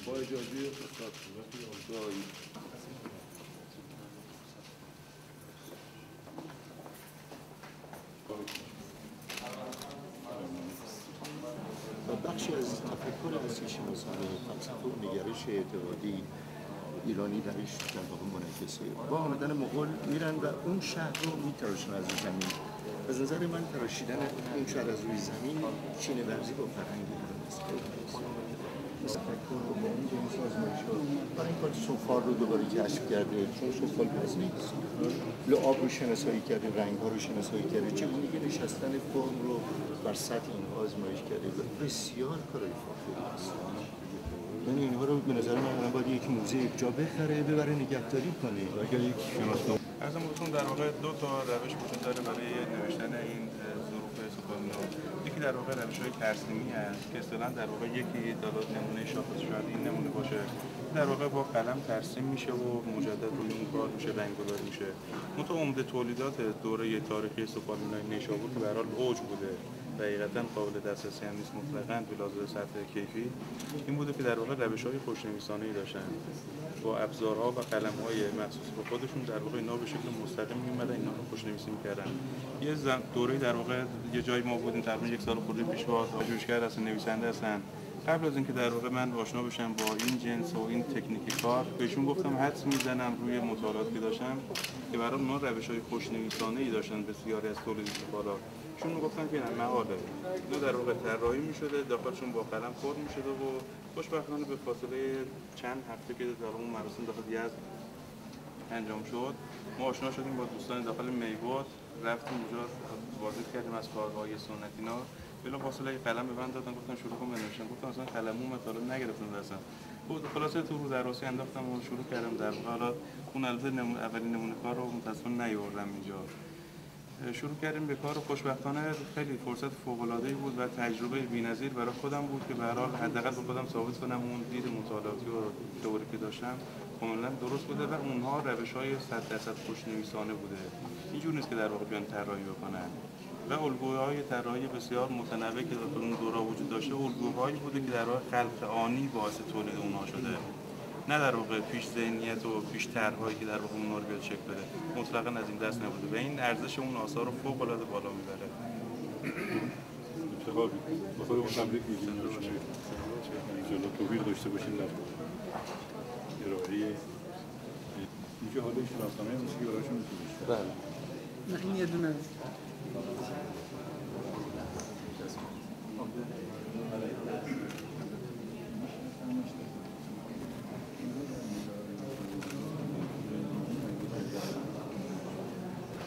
با اجازه استاد دایی بخشی از تفکر وسیع‌شناسانه فلسفه و نگرش اعتقادی ایرانی درش در واقع منعکسه. با آمدن مغول میرن و اون شهر رو میتراشن از روی زمین. از نظر من تراشیدن اون شهر از روی زمین چینه ورزی با فرهنگ ایران است. تفکر رو با اون جنس آزمایش‌ها برای این کار سفال رو دوباره کشف کرده، چون سفال باز نیست. لعاب رو شناسایی کرده، رنگ‌ها رو شناسایی کرده، چگونگی نشستن فرم رو بر سطح این آزمایش کرده و بسیار کارهای فاخری است. یعنی اینها رو به نظر من باید یک موزه یک جا بخره، ببره نگهداری کنه. اگر یک شناسنامه از امروزتون در واقع دو تا روش وجود داره برای نوشتن این ظروف سوپرنووا. یکی در واقع روش‌های ترسیمی است که اصطلاحاً در واقع یکی دالات نمونه شاخص شاید این نمونه باشه، در واقع با قلم ترسیم میشه و مجدد روی اون کار میشه، رنگ‌آوری میشه. منتها عمده تولیدات دوره تاریخی سوپرنووای نیشابور که به هر حال اوج بوده و حقیقتاً قابل دسترسی هم نیست مطلقاً به لحاظ سطح کیفی، این بوده که در واقع روش‌های خوشنویسانه‌ای داشتن با ابزارها و قلم‌های مخصوص به خودشون در واقع اینا به شکل مستقیم می‌اومدن اینا رو خوشنویسی می‌کردن. یه دوره در واقع یه جایی ما بودیم تقریبا یک سال خورده پیش با پژوهشگر هستن، نویسنده هستن. قبل از اینکه در واقع من آشنا بشم با این جنس و این تکنیک کار، بهشون گفتم حدس می‌زنم روی مطالعاتی که داشتم که برای اونها روش‌های خوشنویسانه‌ای داشتن بسیاری از تولیدات بالا. چون میگفتن که نه محاله اینو در واقع طراحی می‌شده، داخلشون با قلم فرم می‌شده و خوشبختانه به فاصله چند هفته که در اون مراسم داخل یزد انجام شد ما آشنا شدیم با دوستان داخل میوات، رفتیم اونجا بازدید کردیم از کارهای سنتینا. بلا فاصله قلم به من دادن، گفتن شروع کن بنویسن. گفتم اصلا قلمو مطالب نگرفتم دستم. بود خلاصه تو رو دراسی انداختم و شروع کردم در حالا اون البته اولین نمونه کار رو متأسفانه نیاوردم اینجا. شروع کردیم به کار و خوشبختانه خیلی فرصت فوق‌العاده‌ای بود و تجربه بی‌نظیر برای خودم بود که به هر حال حداقل به خودم ثابت کنم اون دید مطالعاتی و تئوری که داشتم کاملا درست بوده و اونها روش‌های 100% خوشنویسانه بوده. اینجور نیست که در واقع بیان طراحی بکنن. و الگوهای طراحی بسیار متنوع که در اون دوره وجود داشته الگوهایی بوده که در واقع خلق آنی باعث تولید اونها شده. نه در واقع پیش ذهنیت و پیش طرح‌هایی که در واقع اون رو بیاد شکل بده. مطلقاً از این دست نبوده و این ارزش اون آثار رو فوق‌العاده بالا میبره. چقدر به خودمون تبریک میگیم انشاءالله توفیق داشته باشیم در ارائه اینجا حالا شناسنامه موسیقی براشون میتونیم. بله. نه این یه دونه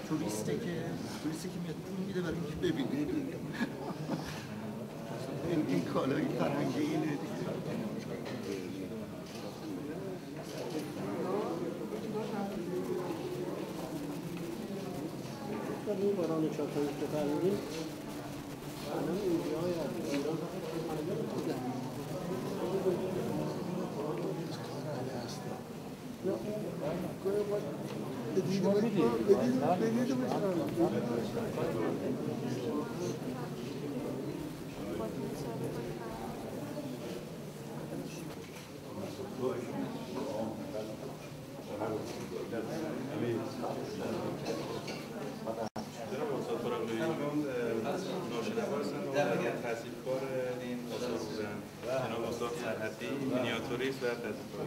توریستی که میاد پول میده برای اینکه ببینید این کالای فرهنگی اینه دیگه. این باران چاپایی که فرمودیم الان اینجاهای از ایران شما میدید تصیف‌کار این آثار بودن جناب استاد سرحدی، مینیاتوریست و تصیف‌کار.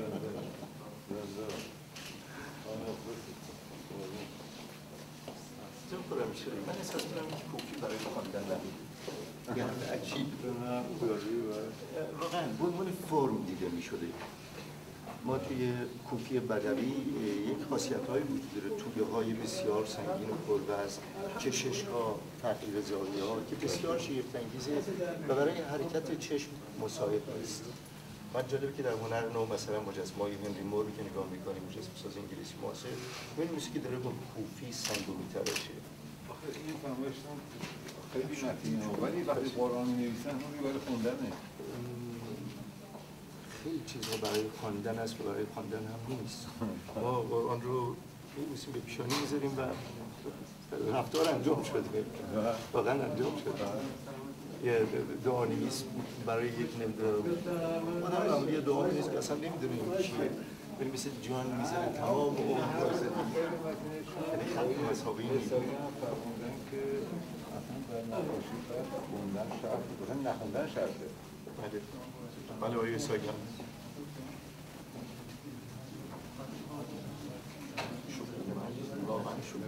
من احساس کنم که کوکی برای خواندن نبود. یعنی عجیب واقعا به عنوان فرم دیده می شده. ما توی کوفی بدوی یک خاصیت‌هایی وجود داره، توبه‌های بسیار سنگین و پربست، کشش‌ها، تغییر زاویه‌ها که بسیار شگفت‌انگیزه و برای حرکت چشم مساعد است. من جالبه که در هنر نو مثلا مجسمه‌های هنری مور که نگاه می‌کنیم، مجسمه‌ساز انگلیسی معاصر، می‌بینیم که داره با کوفی سنگو می‌تراشه. آخه این فرمایشتون خیلی متینه ولی وقتی قرآن می‌نویسن اون برای خوندنه. خیلی چیزها برای خواندن است و برای خواندن هم نیست. ما قرآن رو می‌بوسیم به پیشانی می‌ذاریم و رفتار انجام شده. واقعا انجام شده. یه دعانویس برای یک نمیدونم آدم یه دعانویس که اصلا نمیدونیم چیه ولی مثل جان میزنه تمام اون پرزدی یعنی خط مذهبی میدونیم که اصلا در نقاشی خوندن شرط بودن نخوندن شرطه بله آقای سایگان واقعا شده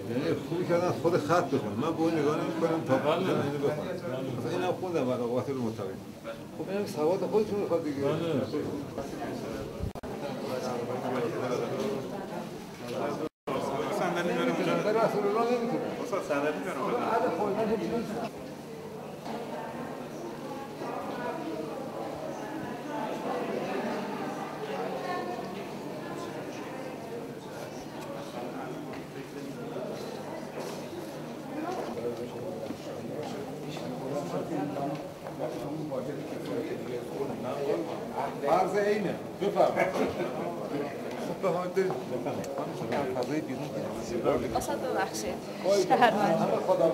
یعنی خوبی کردن خود خط بخونم من به اون نگاه نمی‌کنم تا اینو بخونم مثلا اینم خوندم برای قوات المتقین خب اینم سواد خودتون می‌خواد دیگه صندلی بریم اونجا رسول الله نمی‌تونه استاد صندلی بریم اونجا بعد خودتون هیچ نیست عرض اینه بفرمایید فضای بیرون استاد ببخشید شهروند خدا